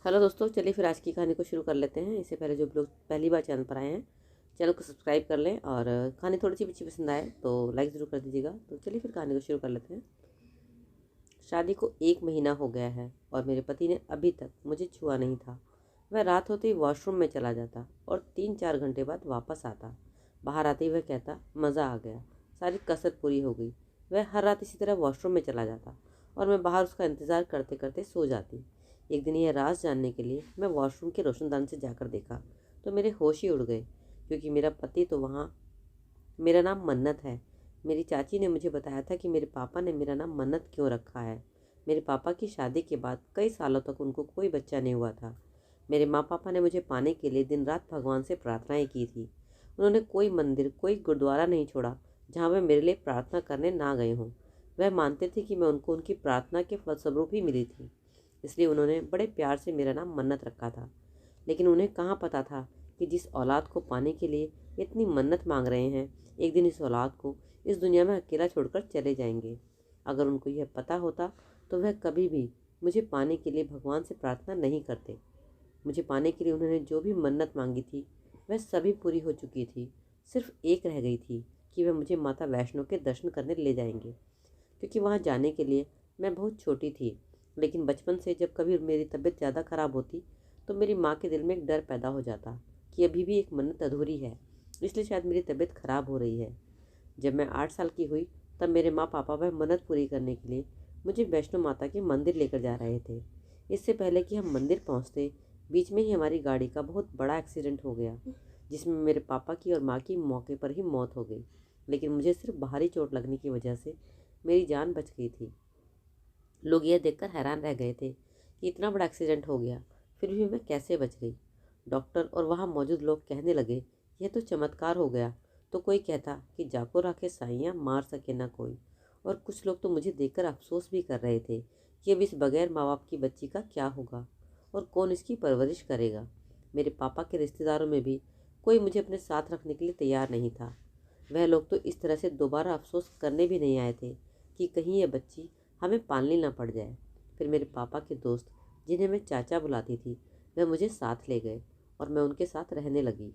Hello दोस्तों, चलिए फिर आज की कहानी को शुरू कर लेते हैं। इससे पहले जो लोग पहली बार चैनल पर आए हैं, चैनल को सब्सक्राइब कर लें और कहानी थोड़ी सी अच्छी पसंद आए तो लाइक ज़रूर कर दीजिएगा। तो चलिए फिर कहानी को शुरू कर लेते हैं। शादी को 1 महीना हो गया है और मेरे पति ने अभी तक मुझे छुआ नहीं था। वह रात होते ही वॉशरूम में चला जाता और 3-4 घंटे बाद वापस आता। बाहर आते ही वह कहता, मज़ा आ गया, सारी कसरत पूरी हो गई। वह हर रात इसी तरह वॉशरूम में चला जाता और मैं बाहर उसका इंतज़ार करते करते सो जाती। एक दिन यह राज जानने के लिए मैं वॉशरूम के रोशनदान से जाकर देखा तो मेरे होश ही उड़ गए, क्योंकि मेरा पति तो वहाँ। मेरा नाम मन्नत है। मेरी चाची ने मुझे बताया था कि मेरे पापा ने मेरा नाम मन्नत क्यों रखा है। मेरे पापा की शादी के बाद कई सालों तक उनको कोई बच्चा नहीं हुआ था। मेरे माँ पापा ने मुझे पाने के लिए दिन रात भगवान से प्रार्थनाएं की थी। उन्होंने कोई मंदिर, कोई गुरुद्वारा नहीं छोड़ा जहाँ वे मेरे लिए प्रार्थना करने ना गए हों। वह मानते थे कि मैं उनको उनकी प्रार्थना के फलस्वरूप ही मिली थी, इसलिए उन्होंने बड़े प्यार से मेरा नाम मन्नत रखा था। लेकिन उन्हें कहाँ पता था कि जिस औलाद को पाने के लिए इतनी मन्नत मांग रहे हैं, एक दिन इस औलाद को इस दुनिया में अकेला छोड़कर चले जाएंगे। अगर उनको यह पता होता तो वह कभी भी मुझे पाने के लिए भगवान से प्रार्थना नहीं करते। मुझे पाने के लिए उन्होंने जो भी मन्नत मांगी थी वह सभी पूरी हो चुकी थी। सिर्फ एक रह गई थी कि वह मुझे माता वैष्णो के दर्शन करने ले जाएंगे, क्योंकि वहाँ जाने के लिए मैं बहुत छोटी थी। लेकिन बचपन से जब कभी मेरी तबीयत ज़्यादा खराब होती तो मेरी माँ के दिल में एक डर पैदा हो जाता कि अभी भी एक मन्नत अधूरी है, इसलिए शायद मेरी तबीयत खराब हो रही है। जब मैं 8 साल की हुई तब मेरे माँ पापा वह मन्नत पूरी करने के लिए मुझे वैष्णो माता के मंदिर लेकर जा रहे थे। इससे पहले कि हम मंदिर पहुँचते, बीच में ही हमारी गाड़ी का बहुत बड़ा एक्सीडेंट हो गया, जिसमें मेरे पापा की और माँ की मौके पर ही मौत हो गई। लेकिन मुझे सिर्फ बाहरी चोट लगने की वजह से मेरी जान बच गई थी। लोग यह देखकर हैरान रह गए थे कि इतना बड़ा एक्सीडेंट हो गया, फिर भी मैं कैसे बच गई। डॉक्टर और वहाँ मौजूद लोग कहने लगे, यह तो चमत्कार हो गया। तो कोई कहता कि जाको राखे साइयाँ मार सके ना कोई। और कुछ लोग तो मुझे देखकर अफसोस भी कर रहे थे कि अब इस बगैर माँ बाप की बच्ची का क्या होगा और कौन इसकी परवरिश करेगा। मेरे पापा के रिश्तेदारों में भी कोई मुझे अपने साथ रखने के लिए तैयार नहीं था। वह लोग तो इस तरह से दोबारा अफसोस करने भी नहीं आए थे कि कहीं यह बच्ची हमें पालनी ना पड़ जाए। फिर मेरे पापा के दोस्त, जिन्हें मैं चाचा बुलाती थी, वह मुझे साथ ले गए और मैं उनके साथ रहने लगी।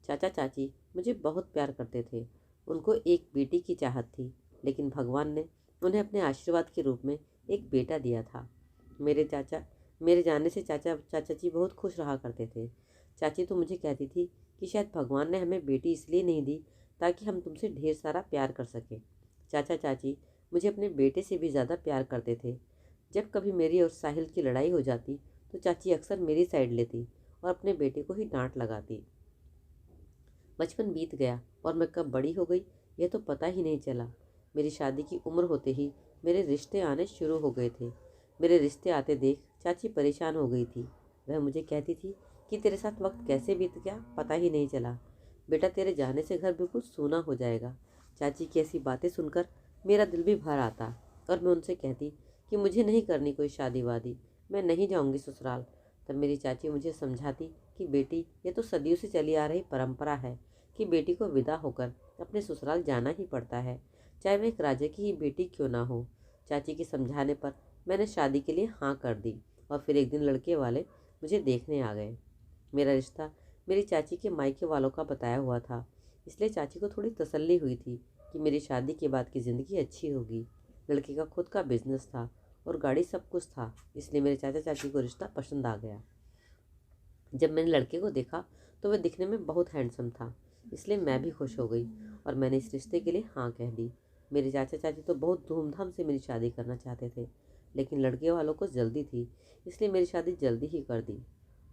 चाचा चाची मुझे बहुत प्यार करते थे। उनको एक बेटी की चाहत थी, लेकिन भगवान ने उन्हें अपने आशीर्वाद के रूप में एक बेटा दिया था। मेरे जाने से चाचा चाची बहुत खुश रहा करते थे। चाची तो मुझे कहती थी कि शायद भगवान ने हमें बेटी इसलिए नहीं दी ताकि हम तुमसे ढेर सारा प्यार कर सकें। चाचा चाची मुझे अपने बेटे से भी ज़्यादा प्यार करते थे। जब कभी मेरी और साहिल की लड़ाई हो जाती तो चाची अक्सर मेरी साइड लेती और अपने बेटे को ही डांट लगाती। बचपन बीत गया और मैं कब बड़ी हो गई यह तो पता ही नहीं चला। मेरी शादी की उम्र होते ही मेरे रिश्ते आने शुरू हो गए थे। मेरे रिश्ते आते देख चाची परेशान हो गई थी। वह मुझे कहती थी कि तेरे साथ वक्त कैसे बीत गया पता ही नहीं चला। बेटा, तेरे जाने से घर बिल्कुल सूना हो जाएगा। चाची की ऐसी बातें सुनकर मेरा दिल भी भर आता और मैं उनसे कहती कि मुझे नहीं करनी कोई शादी वादी, मैं नहीं जाऊंगी ससुराल। तब मेरी चाची मुझे समझाती कि बेटी, ये तो सदियों से चली आ रही परंपरा है कि बेटी को विदा होकर अपने ससुराल जाना ही पड़ता है, चाहे वह एक राजा की ही बेटी क्यों ना हो। चाची के समझाने पर मैंने शादी के लिए हाँ कर दी और फिर एक दिन लड़के वाले मुझे देखने आ गए। मेरा रिश्ता मेरी चाची के मायके वालों का बताया हुआ था, इसलिए चाची को थोड़ी तसल्ली हुई थी कि मेरी शादी के बाद की ज़िंदगी अच्छी होगी। लड़के का खुद का बिजनेस था और गाड़ी सब कुछ था, इसलिए मेरे चाचा चाची को रिश्ता पसंद आ गया। जब मैंने लड़के को देखा तो वह दिखने में बहुत हैंडसम था, इसलिए मैं भी खुश हो गई और मैंने इस रिश्ते के लिए हाँ कह दी। मेरे चाचा चाची तो बहुत धूमधाम से मेरी शादी करना चाहते थे, लेकिन लड़के वालों को जल्दी थी, इसलिए मेरी शादी जल्दी ही कर दी।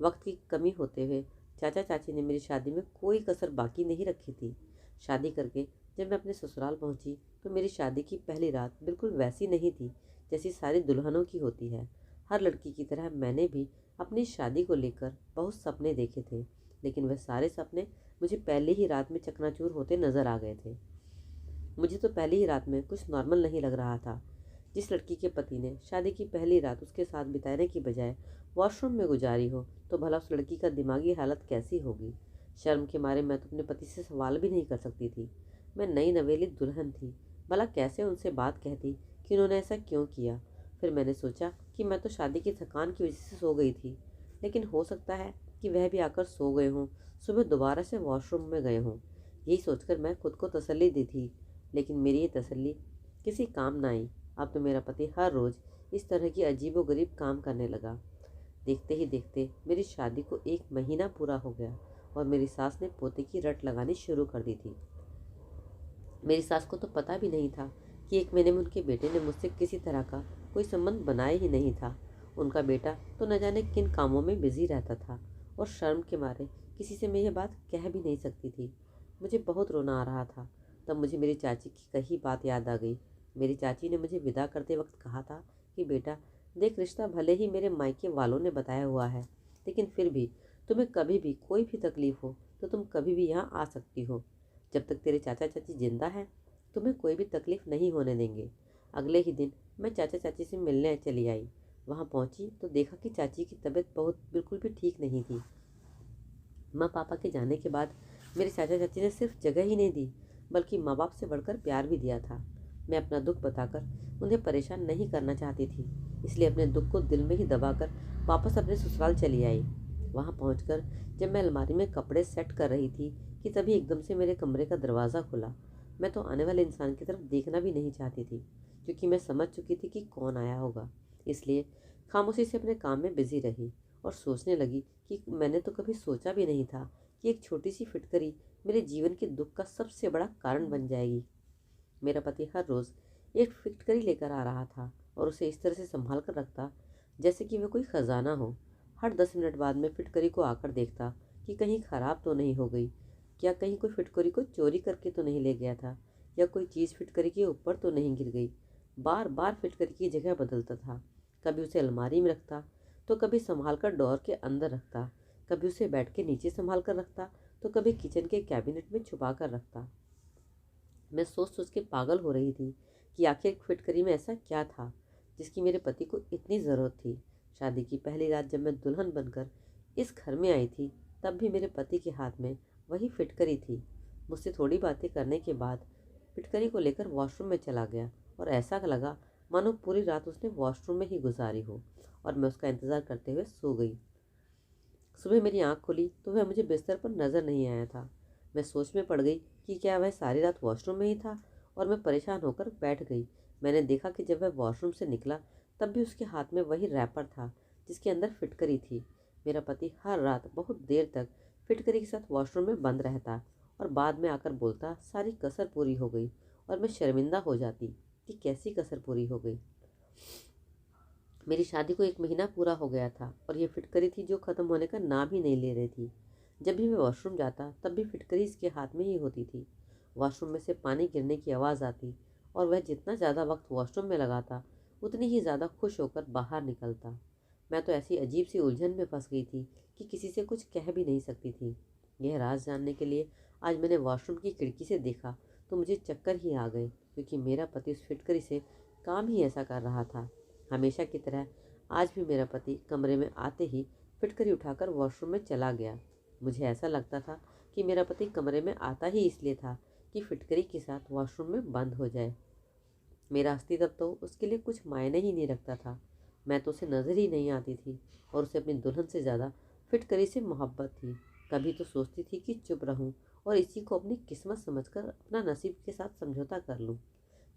वक्त की कमी होते हुए चाचा चाची ने मेरी शादी में कोई कसर बाकी नहीं रखी थी। शादी करके जब मैं अपने ससुराल पहुंची तो मेरी शादी की पहली रात बिल्कुल वैसी नहीं थी जैसी सारी दुल्हनों की होती है। हर लड़की की तरह मैंने भी अपनी शादी को लेकर बहुत सपने देखे थे, लेकिन वह सारे सपने मुझे पहले ही रात में चकनाचूर होते नजर आ गए थे। मुझे तो पहली ही रात में कुछ नॉर्मल नहीं लग रहा था। जिस लड़की के पति ने शादी की पहली रात उसके साथ बिताने की बजाय वॉशरूम में गुजारी हो, तो भला उस लड़की का दिमागी हालत कैसी होगी। शर्म के मारे मैं तो अपने पति से सवाल भी नहीं कर सकती थी। मैं नई नवेली दुल्हन थी, भला कैसे उनसे बात कहती कि उन्होंने ऐसा क्यों किया। फिर मैंने सोचा कि मैं तो शादी की थकान की वजह से सो गई थी। लेकिन हो सकता है कि वह भी आकर सो गए हों, सुबह दोबारा से वॉशरूम में गए हों। यही सोचकर मैं खुद को तसल्ली दी थी, लेकिन मेरी ये तसल्ली किसी काम ना आई। अब तो मेरा पति हर रोज़ इस तरह की अजीबोगरीब काम करने लगा। देखते ही देखते मेरी शादी को 1 महीना पूरा हो गया और मेरी सास ने पोते की रट लगानी शुरू कर दी थी। मेरी सास को तो पता भी नहीं था कि 1 महीने में उनके बेटे ने मुझसे किसी तरह का कोई संबंध बनाया ही नहीं था। उनका बेटा तो न जाने किन कामों में बिजी रहता था और शर्म के मारे किसी से मैं यह बात कह भी नहीं सकती थी। मुझे बहुत रोना आ रहा था। तब मुझे मेरी चाची की कही बात याद आ गई। मेरी चाची ने मुझे विदा करते वक्त कहा था कि बेटा देख, रिश्ता भले ही मेरे मायके वालों ने बताया हुआ है, लेकिन फिर भी तुम्हें कभी भी कोई भी तकलीफ हो तो तुम कभी भी यहाँ आ सकती हो। जब तक तेरे चाचा चाची जिंदा हैं तुम्हें कोई भी तकलीफ नहीं होने देंगे। अगले ही दिन मैं चाचा चाची से मिलने चली आई। वहाँ पहुँची तो देखा कि चाची की तबीयत बिल्कुल भी ठीक नहीं थी। माँ पापा के जाने के बाद मेरे चाचा चाची ने सिर्फ जगह ही नहीं दी, बल्कि माँ बाप से बढ़कर प्यार भी दिया था। मैं अपना दुख बताकर उन्हें परेशान नहीं करना चाहती थी, इसलिए अपने दुख को दिल में ही दबाकर वापस अपने ससुराल चली आई। वहाँ पहुँचकर जब मैं अलमारी में कपड़े सेट कर रही थी कि तभी एकदम से मेरे कमरे का दरवाज़ा खुला। मैं तो आने वाले इंसान की तरफ देखना भी नहीं चाहती थी, क्योंकि मैं समझ चुकी थी कि कौन आया होगा। इसलिए खामोशी से अपने काम में बिजी रही और सोचने लगी कि मैंने तो कभी सोचा भी नहीं था कि एक छोटी सी फिटकरी मेरे जीवन के दुख का सबसे बड़ा कारण बन जाएगी। मेरा पति हर रोज़ एक फिटकरी लेकर आ रहा था और उसे इस तरह से संभाल कर रखता जैसे कि वह कोई ख़जाना हो। हर 10 मिनट बाद में फिटकरी को आकर देखता कि कहीं ख़राब तो नहीं हो गई, क्या कहीं कोई फिटकरी को चोरी करके तो नहीं ले गया था, या कोई चीज़ फिटकरी के ऊपर तो नहीं गिर गई। बार बार फिटकरी की जगह बदलता था। कभी उसे अलमारी में रखता तो कभी संभाल कर डोर के अंदर रखता, कभी उसे बेड के नीचे संभाल कर रखता तो कभी किचन के कैबिनेट में छुपा कर रखता। मैं सोच सोच के पागल हो रही थी कि आखिर फिटकरी में ऐसा क्या था जिसकी मेरे पति को इतनी ज़रूरत थी। शादी की पहली रात जब मैं दुल्हन बनकर इस घर में आई थी, तब भी मेरे पति के हाथ में वही फिटकरी थी। मुझसे थोड़ी बातें करने के बाद फिटकरी को लेकर वॉशरूम में चला गया और ऐसा लगा मानो पूरी रात उसने वॉशरूम में ही गुजारी हो और मैं उसका इंतज़ार करते हुए सो गई। सुबह मेरी आँख खुली तो वह मुझे बिस्तर पर नज़र नहीं आया था। मैं सोच में पड़ गई कि क्या वह सारी रात वॉशरूम में ही था, और मैं परेशान होकर बैठ गई। मैंने देखा कि जब वह वॉशरूम से निकला तब भी उसके हाथ में वही रैपर था जिसके अंदर फिटकरी थी। मेरा पति हर रात बहुत देर तक फिटकरी के साथ वॉशरूम में बंद रहता और बाद में आकर बोलता सारी कसर पूरी हो गई, और मैं शर्मिंदा हो जाती कि कैसी कसर पूरी हो गई। मेरी शादी को 1 महीना पूरा हो गया था और ये फिटकरी थी जो ख़त्म होने का नाम ही नहीं ले रही थी। जब भी मैं वॉशरूम जाता तब भी फिटकरी इसके हाथ में ही होती थी। वॉशरूम में से पानी गिरने की आवाज़ आती और वह जितना ज़्यादा वक्त वॉशरूम में लगाता उतनी ही ज़्यादा खुश होकर बाहर निकलता। मैं तो ऐसी अजीब सी उलझन में फंस गई थी कि किसी से कुछ कह भी नहीं सकती थी। यह राज जानने के लिए आज मैंने वॉशरूम की खिड़की से देखा तो मुझे चक्कर ही आ गए, क्योंकि मेरा पति उस फिटकरी से काम ही ऐसा कर रहा था। हमेशा की तरह आज भी मेरा पति कमरे में आते ही फिटकरी उठाकर वॉशरूम में चला गया। मुझे ऐसा लगता था कि मेरा पति कमरे में आता ही इसलिए था कि फिटकरी के साथ वॉशरूम में बंद हो जाए। मेरा अस्तित्व तो उसके लिए कुछ मायने ही नहीं रखता था। मैं तो उसे नज़र ही नहीं आती थी और उसे अपनी दुल्हन से ज़्यादा फिटकरी से मोहब्बत थी। कभी तो सोचती थी कि चुप रहूं और इसी को अपनी किस्मत समझकर अपना नसीब के साथ समझौता कर लूं।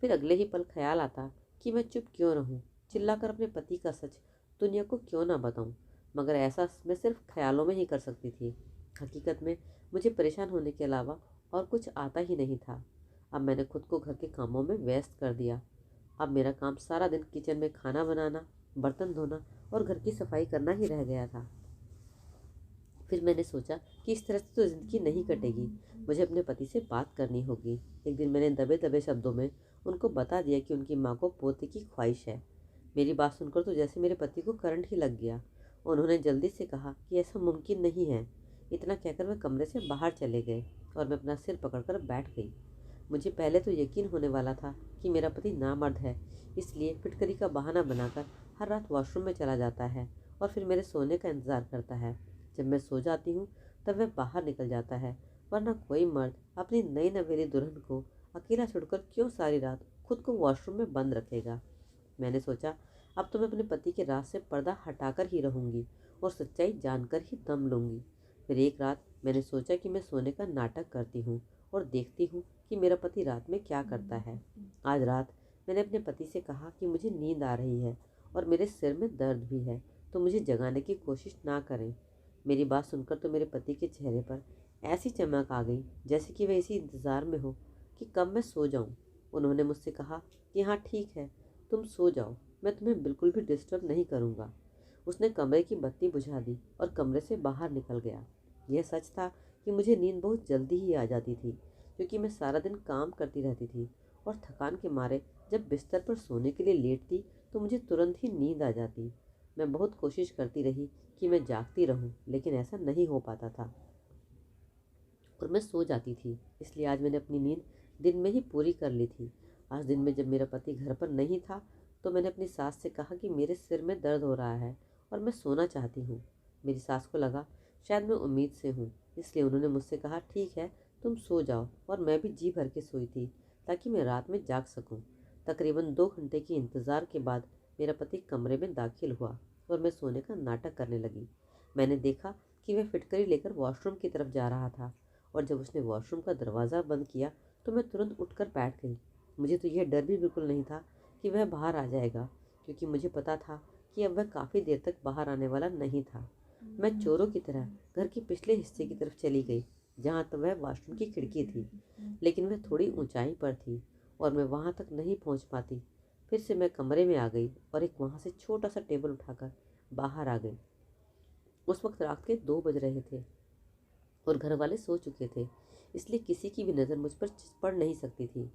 फिर अगले ही पल ख्याल आता कि मैं चुप क्यों रहूं, चिल्लाकर अपने पति का सच दुनिया को क्यों ना बताऊं। मगर ऐसा मैं सिर्फ ख्यालों में ही कर सकती थी। हकीकत में मुझे परेशान होने के अलावा और कुछ आता ही नहीं था। अब मैंने खुद को घर के कामों में व्यस्त कर दिया। अब मेरा काम सारा दिन किचन में खाना बनाना, बर्तन धोना और घर की सफाई करना ही रह गया था। फिर मैंने सोचा कि इस तरह से तो ज़िंदगी नहीं कटेगी, मुझे अपने पति से बात करनी होगी। एक दिन मैंने दबे दबे शब्दों में उनको बता दिया कि उनकी माँ को पोते की ख्वाहिश है। मेरी बात सुनकर तो जैसे मेरे पति को करंट ही लग गया। उन्होंने जल्दी से कहा कि ऐसा मुमकिन नहीं है। इतना कहकर वे कमरे से बाहर चले गए और मैं अपना सिर पकड़कर बैठ गई। मुझे पहले तो यकीन होने वाला था कि मेरा पति नामर्द है, इसलिए फिटकरी का बहाना बनाकर हर रात वॉशरूम में चला जाता है और फिर मेरे सोने का इंतज़ार करता है। जब मैं सो जाती हूँ तब वह बाहर निकल जाता है, वरना कोई मर्द अपनी नई नवेली दुल्हन को अकेला छोड़कर क्यों सारी रात खुद को वॉशरूम में बंद रखेगा। मैंने सोचा अब तो मैं अपने पति के राज से पर्दा हटाकर ही रहूंगी और सच्चाई जानकर ही दम लूँगी। फिर एक रात मैंने सोचा कि मैं सोने का नाटक करती हूँ और देखती हूँ कि मेरा पति रात में क्या करता है। आज रात मैंने अपने पति से कहा कि मुझे नींद आ रही है और मेरे सिर में दर्द भी है, तो मुझे जगाने की कोशिश ना करें। मेरी बात सुनकर तो मेरे पति के चेहरे पर ऐसी चमक आ गई जैसे कि वह इसी इंतज़ार में हो कि कब मैं सो जाऊं। उन्होंने मुझसे कहा कि हाँ ठीक है, तुम सो जाओ, मैं तुम्हें बिल्कुल भी डिस्टर्ब नहीं करूँगा। उसने कमरे की बत्ती बुझा दी और कमरे से बाहर निकल गया। यह सच था कि मुझे नींद बहुत जल्दी ही आ जाती थी, क्योंकि मैं सारा दिन काम करती रहती थी और थकान के मारे जब बिस्तर पर सोने के लिए लेटती तो मुझे तुरंत ही नींद आ जाती। मैं बहुत कोशिश करती रही कि मैं जागती रहूं, लेकिन ऐसा नहीं हो पाता था और मैं सो जाती थी। इसलिए आज मैंने अपनी नींद दिन में ही पूरी कर ली थी। आज दिन में जब मेरा पति घर पर नहीं था तो मैंने अपनी सास से कहा कि मेरे सिर में दर्द हो रहा है और मैं सोना चाहती हूँ। मेरी सास को लगा शायद मैं उम्मीद से हूँ, इसलिए उन्होंने मुझसे कहा ठीक है, तुम सो जाओ। और मैं भी जी भर के सोई थी ताकि मैं रात में जाग सकूँ। तकरीबन 2 घंटे के इंतज़ार के बाद मेरा पति कमरे में दाखिल हुआ और मैं सोने का नाटक करने लगी। मैंने देखा कि वह फिटकरी लेकर वॉशरूम की तरफ जा रहा था और जब उसने वॉशरूम का दरवाज़ा बंद किया तो मैं तुरंत उठकर बैठ गई। मुझे तो यह डर भी बिल्कुल नहीं था कि वह बाहर आ जाएगा, क्योंकि मुझे पता था कि अब वह काफ़ी देर तक बाहर आने वाला नहीं था। मैं चोरों की तरह घर के पिछले हिस्से की तरफ चली गई, जहाँ तक वह वॉशरूम की खिड़की थी, लेकिन वह थोड़ी ऊंचाई पर थी और मैं वहाँ तक नहीं पहुँच पाती। फिर से मैं कमरे में आ गई और एक वहाँ से छोटा सा टेबल उठाकर बाहर आ गई। उस वक्त रात के 2 बज रहे थे और घर वाले सो चुके थे, इसलिए किसी की भी नज़र मुझ पर पड़ नहीं सकती थी।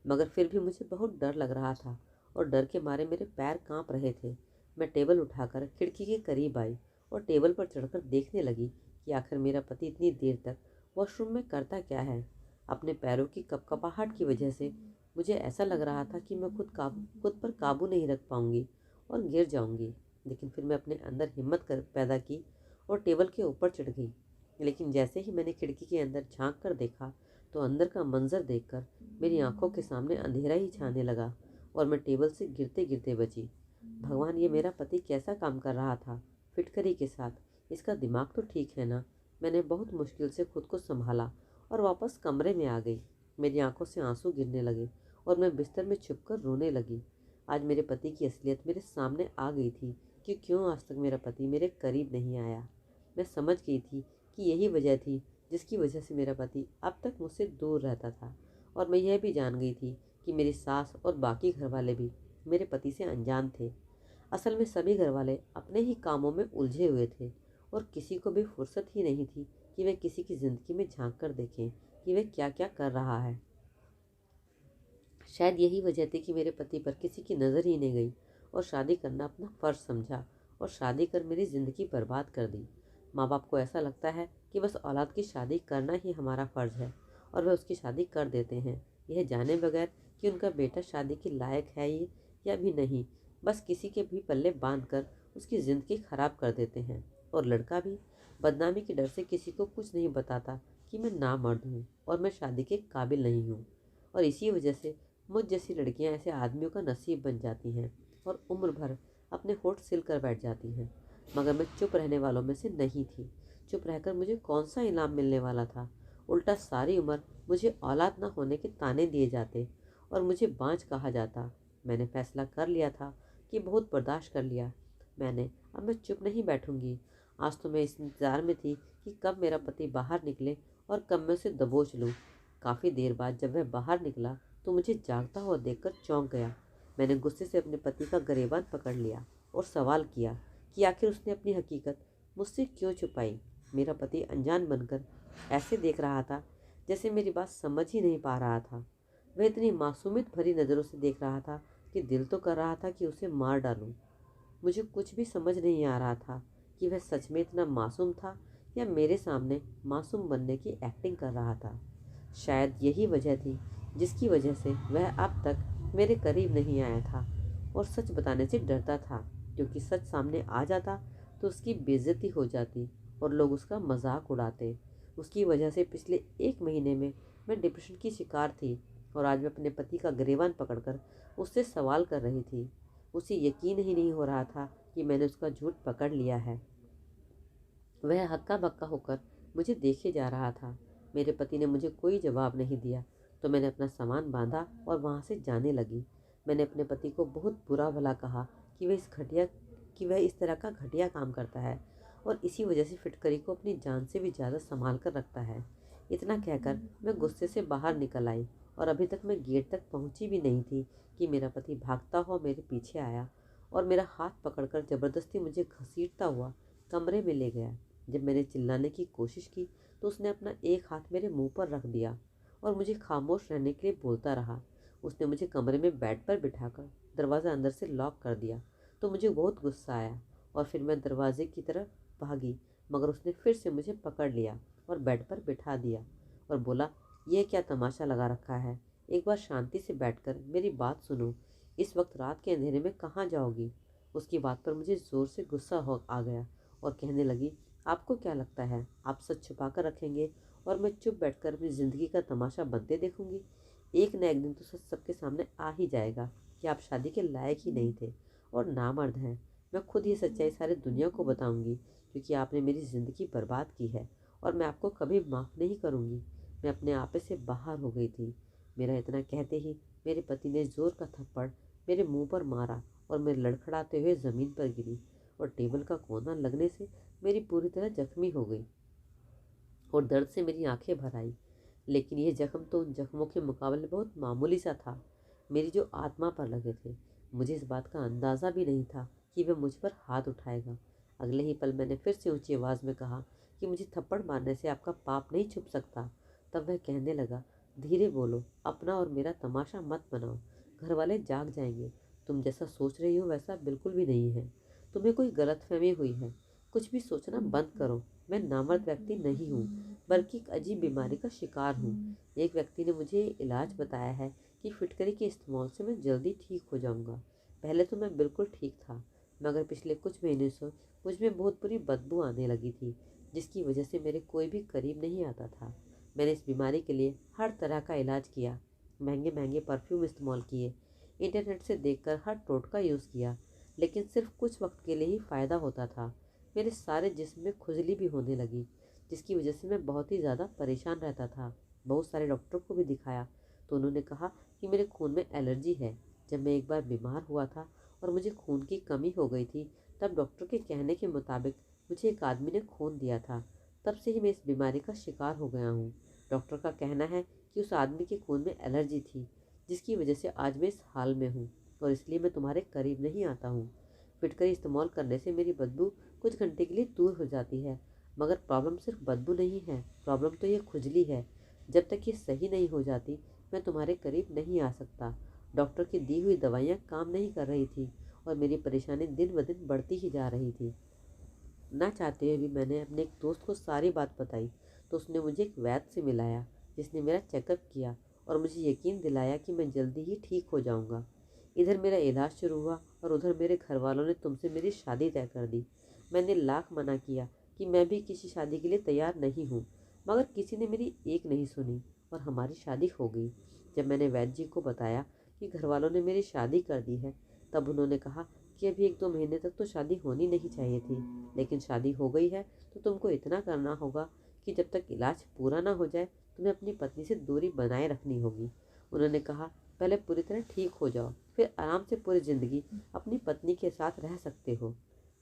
मगर फिर भी मुझे बहुत डर लग रहा था और डर के मारे मेरे पैर कांप रहे थे। मैं टेबल उठाकर खिड़की के करीब आई और टेबल पर चढ़कर देखने लगी कि आखिर मेरा पति इतनी देर तक वॉशरूम में करता क्या है। अपने पैरों की कपकपाहट की वजह से मुझे ऐसा लग रहा था कि मैं खुद पर काबू नहीं रख पाऊंगी और गिर जाऊंगी। लेकिन फिर मैं अपने अंदर हिम्मत पैदा की और टेबल के ऊपर चढ़ गई। लेकिन जैसे ही मैंने खिड़की के अंदर झांक कर देखा तो अंदर का मंजर देखकर मेरी आंखों के सामने अंधेरा ही छाने लगा और मैं टेबल से गिरते गिरते बची। भगवान, ये मेरा पति कैसा काम कर रहा था फिटकरी के साथ? इसका दिमाग तो ठीक है ना? मैंने बहुत मुश्किल से खुद को संभाला और वापस कमरे में आ गई। मेरी आंखों से आंसू गिरने लगे और मैं बिस्तर में छुपकर रोने लगी। आज मेरे पति की असलियत मेरे सामने आ गई थी कि क्यों आज तक मेरा पति मेरे करीब नहीं आया। मैं समझ गई थी कि यही वजह थी जिसकी वजह से मेरा पति अब तक मुझसे दूर रहता था। और मैं यह भी जान गई थी कि मेरी सास और बाकी घरवाले भी मेरे पति से अनजान थे। असल में सभी घरवाले अपने ही कामों में उलझे हुए थे और किसी को भी फुर्सत ही नहीं थी कि वे किसी की ज़िंदगी में झांक कर देखें कि वह क्या क्या कर रहा है। शायद यही वजह थी कि मेरे पति पर किसी की नज़र ही नहीं गई और शादी करना अपना फ़र्ज समझा और शादी कर मेरी ज़िंदगी बर्बाद कर दी। माँ बाप को ऐसा लगता है कि बस औलाद की शादी करना ही हमारा फ़र्ज़ है और वह उसकी शादी कर देते हैं, यह जाने बगैर कि उनका बेटा शादी के लायक है ये या भी नहीं। बस किसी के भी पल्ले बांध कर उसकी ज़िंदगी ख़राब कर देते हैं। और लड़का भी बदनामी के डर से किसी को कुछ नहीं बताता कि मैं नामर्द हूँ और मैं शादी के काबिल नहीं हूँ। और इसी वजह से मुझ जैसी लड़कियां ऐसे आदमियों का नसीब बन जाती हैं और उम्र भर अपने होठ सिल कर बैठ जाती हैं। मगर मैं चुप रहने वालों में से नहीं थी। चुप रहकर मुझे कौन सा इनाम मिलने वाला था? उल्टा सारी उम्र मुझे औलाद न होने के ताने दिए जाते और मुझे बांझ कहा जाता। मैंने फैसला कर लिया था कि बहुत बर्दाश्त कर लिया मैंने, अब मैं चुप नहीं बैठूंगी। आज तो मैं इस इंतज़ार में थी कि कब मेरा पति बाहर निकले और कब मैं उसे दबोच लूँ। काफ़ी देर बाद जब वह बाहर निकला तो मुझे जागता हुआ देखकर चौंक गया। मैंने गुस्से से अपने पति का गिरबान पकड़ लिया और सवाल किया कि आखिर उसने अपनी हकीकत मुझसे क्यों छुपाई। मेरा पति अनजान बनकर ऐसे देख रहा था जैसे मेरी बात समझ ही नहीं पा रहा था। वह इतनी मासूमियत भरी नज़रों से देख रहा था कि दिल तो कर रहा था कि उसे मार डालूं। मुझे कुछ भी समझ नहीं आ रहा था कि वह सच में इतना मासूम था या मेरे सामने मासूम बनने की एक्टिंग कर रहा था। शायद यही वजह थी जिसकी वजह से वह अब तक मेरे करीब नहीं आया था और सच बताने से डरता था, क्योंकि सच सामने आ जाता तो उसकी बेइज्जती हो जाती और लोग उसका मजाक उड़ाते। उसकी वजह से पिछले 1 महीने में मैं डिप्रेशन की शिकार थी और आज मैं अपने पति का गिरबान पकड़कर उससे सवाल कर रही थी। उसे यकीन ही नहीं हो रहा था कि मैंने उसका झूठ पकड़ लिया है। वह हक्का बक्का होकर मुझे देखे जा रहा था। मेरे पति ने मुझे कोई जवाब नहीं दिया तो मैंने अपना सामान बांधा और वहाँ से जाने लगी। मैंने अपने पति को बहुत बुरा भला कहा कि वह इस तरह का घटिया काम करता है और इसी वजह से फिटकरी को अपनी जान से भी ज़्यादा संभाल कर रखता है। इतना कहकर मैं गुस्से से बाहर निकल आई और अभी तक मैं गेट तक पहुंची भी नहीं थी कि मेरा पति भागता हुआ मेरे पीछे आया और मेरा हाथ पकड़कर जबरदस्ती मुझे घसीटता हुआ कमरे में ले गया। जब मैंने चिल्लाने की कोशिश की तो उसने अपना एक हाथ मेरे मुंह पर रख दिया और मुझे खामोश रहने के लिए बोलता रहा। उसने मुझे कमरे में बेड पर बिठाकर दरवाज़ा अंदर से लॉक कर दिया तो मुझे बहुत गुस्सा आया और फिर मैं दरवाजे की तरफ भागी, मगर उसने फिर से मुझे पकड़ लिया और बेड पर बिठा दिया और बोला, यह क्या तमाशा लगा रखा है? एक बार शांति से बैठकर मेरी बात सुनो। इस वक्त रात के अंधेरे में कहाँ जाओगी? उसकी बात पर मुझे ज़ोर से गुस्सा हो आ गया और कहने लगी, आपको क्या लगता है आप सच छुपा कर रखेंगे और मैं चुप बैठकर अपनी ज़िंदगी का तमाशा बनते देखूंगी? एक न एक दिन तो सच सबके सामने आ ही जाएगा कि आप शादी के लायक ही नहीं थे और नामर्द हैं। मैं खुद ये सच्चाई सारी दुनिया को बताऊंगी क्योंकि आपने मेरी ज़िंदगी बर्बाद की है और मैं आपको कभी माफ़ नहीं करूंगी। मैं अपने आपे से बाहर हो गई थी। मेरा इतना कहते ही मेरे पति ने ज़ोर का थप्पड़ मेरे मुंह पर मारा और मैं लड़खड़ाते हुए ज़मीन पर गिरी और टेबल का कोना लगने से मेरी पूरी तरह जख्मी हो गई और दर्द से मेरी आंखें भर आई। लेकिन यह जख्म तो उन जख्मों के मुकाबले बहुत मामूली सा था मेरी जो आत्मा पर लगे थे। मुझे इस बात का अंदाज़ा भी नहीं था कि वह मुझ पर हाथ उठाएगा। अगले ही पल मैंने फिर से ऊंची आवाज़ में कहा कि मुझे थप्पड़ मारने से आपका पाप नहीं छुप सकता। तब वह कहने लगा, धीरे बोलो, अपना और मेरा तमाशा मत बनाओ, घर वाले जाग जाएंगे। तुम जैसा सोच रही हो वैसा बिल्कुल भी नहीं है। तुम्हें कोई गलतफहमी हुई है। कुछ भी सोचना बंद करो। मैं नामर्द व्यक्ति नहीं हूँ, बल्कि एक अजीब बीमारी का शिकार हूँ। एक व्यक्ति ने मुझे इलाज बताया है कि फिटकरी के इस्तेमाल से मैं जल्दी ठीक हो जाऊँगा। पहले तो मैं बिल्कुल ठीक था, मगर पिछले कुछ महीने से मुझ में बहुत बुरी बदबू आने लगी थी, जिसकी वजह से मेरे कोई भी करीब नहीं आता था। मैंने इस बीमारी के लिए हर तरह का इलाज किया, महंगे महंगे परफ्यूम इस्तेमाल किए, इंटरनेट से देखकर हर टोटका यूज़ किया, लेकिन सिर्फ कुछ वक्त के लिए ही फ़ायदा होता था। मेरे सारे जिस्म में खुजली भी होने लगी, जिसकी वजह से मैं बहुत ही ज़्यादा परेशान रहता था। बहुत सारे डॉक्टर को भी दिखाया तो उन्होंने कहा कि मेरे खून में एलर्जी है। जब मैं एक बार बीमार हुआ था और मुझे खून की कमी हो गई थी, तब डॉक्टर के कहने के मुताबिक मुझे एक आदमी ने खून दिया था। तब से ही मैं इस बीमारी का शिकार हो गया हूँ। डॉक्टर का कहना है कि उस आदमी के खून में एलर्जी थी, जिसकी वजह से आज मैं इस हाल में हूँ और इसलिए मैं तुम्हारे करीब नहीं आता हूँ। फिटकरी इस्तेमाल करने से मेरी बदबू कुछ घंटे के लिए दूर हो जाती है, मगर प्रॉब्लम सिर्फ बदबू नहीं है, प्रॉब्लम तो ये खुजली है। जब तक ये सही नहीं हो जाती मैं तुम्हारे करीब नहीं आ सकता। डॉक्टर की दी हुई दवाइयाँ काम नहीं कर रही थी और मेरी परेशानी दिन ब दिन बढ़ती ही जा रही थी। ना चाहते हुए भी मैंने अपने एक दोस्त को सारी बात बताई तो उसने मुझे एक वैद्य से मिलाया, जिसने मेरा चेकअप किया और मुझे यकीन दिलाया कि मैं जल्दी ही ठीक हो जाऊंगा। इधर मेरा इलाज शुरू हुआ और उधर मेरे घर वालों ने तुमसे मेरी शादी तय कर दी। मैंने लाख मना किया कि मैं भी किसी शादी के लिए तैयार नहीं हूँ, मगर किसी ने मेरी एक नहीं सुनी और हमारी शादी हो गई। जब मैंने वैद्य जी को बताया कि घर वालों ने मेरी शादी कर दी है, तब उन्होंने कहा कि अभी 1-2 महीने तक तो शादी होनी नहीं चाहिए थी, लेकिन शादी हो गई है तो तुमको इतना करना होगा कि जब तक इलाज पूरा ना हो जाए तुम्हें अपनी पत्नी से दूरी बनाए रखनी होगी। उन्होंने कहा, पहले पूरी तरह ठीक हो जाओ, फिर आराम से पूरी ज़िंदगी अपनी पत्नी के साथ रह सकते हो।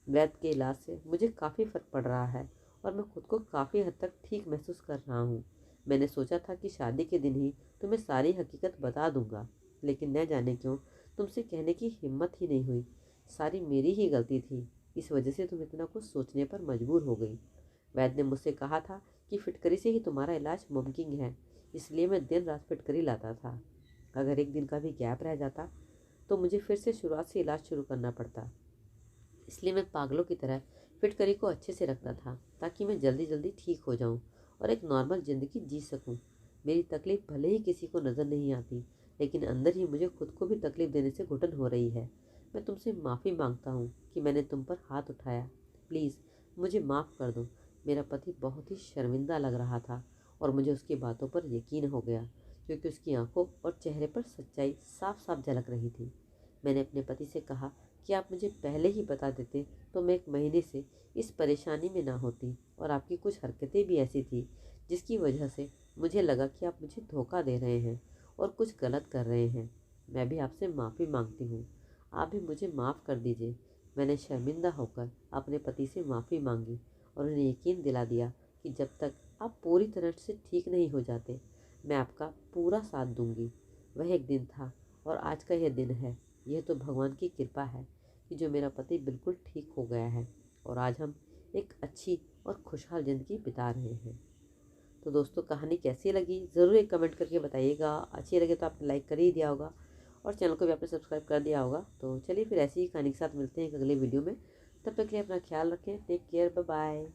वैद्य के इलाज से मुझे काफ़ी फ़र्क पड़ रहा है और मैं खुद को काफ़ी हद तक ठीक महसूस कर रहा हूँ। मैंने सोचा था कि शादी के दिन ही तुम्हें सारी हकीकत बता दूंगा, लेकिन न जाने क्यों तुमसे कहने की हिम्मत ही नहीं हुई। सारी मेरी ही गलती थी, इस वजह से तुम इतना कुछ सोचने पर मजबूर हो गई। वैद्य ने मुझसे कहा था कि फिटकरी से ही तुम्हारा इलाज मुमकिन है, इसलिए मैं दिन रात फिटकरी लाता था। अगर एक दिन का भी गैप रह जाता तो मुझे फिर से शुरुआत से इलाज शुरू करना पड़ता। इसलिए मैं पागलों की तरह फिटकरी को अच्छे से रखता था ताकि मैं जल्दी जल्दी ठीक हो जाऊं और एक नॉर्मल ज़िंदगी जी सकूं। मेरी तकलीफ़ भले ही किसी को नज़र नहीं आती, लेकिन अंदर ही मुझे खुद को भी तकलीफ़ देने से घुटन हो रही है। मैं तुमसे माफ़ी मांगता हूँ कि मैंने तुम पर हाथ उठाया। प्लीज़ मुझे माफ़ कर दो। मेरा पति बहुत ही शर्मिंदा लग रहा था और मुझे उसकी बातों पर यकीन हो गया, क्योंकि उसकी आंखों और चेहरे पर सच्चाई साफ साफ झलक रही थी। मैंने अपने पति से कहा कि आप मुझे पहले ही बता देते तो मैं 1 महीने से इस परेशानी में ना होती। और आपकी कुछ हरकतें भी ऐसी थी जिसकी वजह से मुझे लगा कि आप मुझे धोखा दे रहे हैं और कुछ गलत कर रहे हैं। मैं भी आपसे माफ़ी मांगती हूँ। आप भी मुझे माफ़ कर दीजिए। मैंने शर्मिंदा होकर अपने पति से माफ़ी मांगी और उन्हें यकीन दिला दिया कि जब तक आप पूरी तरह से ठीक नहीं हो जाते, मैं आपका पूरा साथ दूंगी। वह एक दिन था और आज का यह दिन है। यह तो भगवान की कृपा है कि जो मेरा पति बिल्कुल ठीक हो गया है और आज हम एक अच्छी और खुशहाल ज़िंदगी बिता रहे हैं। तो दोस्तों, कहानी कैसी लगी ज़रूर एक कमेंट करके बताइएगा। अच्छी लगे तो आपने लाइक कर ही दिया होगा और चैनल को भी आपने सब्सक्राइब कर दिया होगा। तो चलिए फिर ऐसी ही कहानी के साथ मिलते हैं एक अगले वीडियो में। तब तक के लिए अपना ख्याल रखें। Take care, bye bye.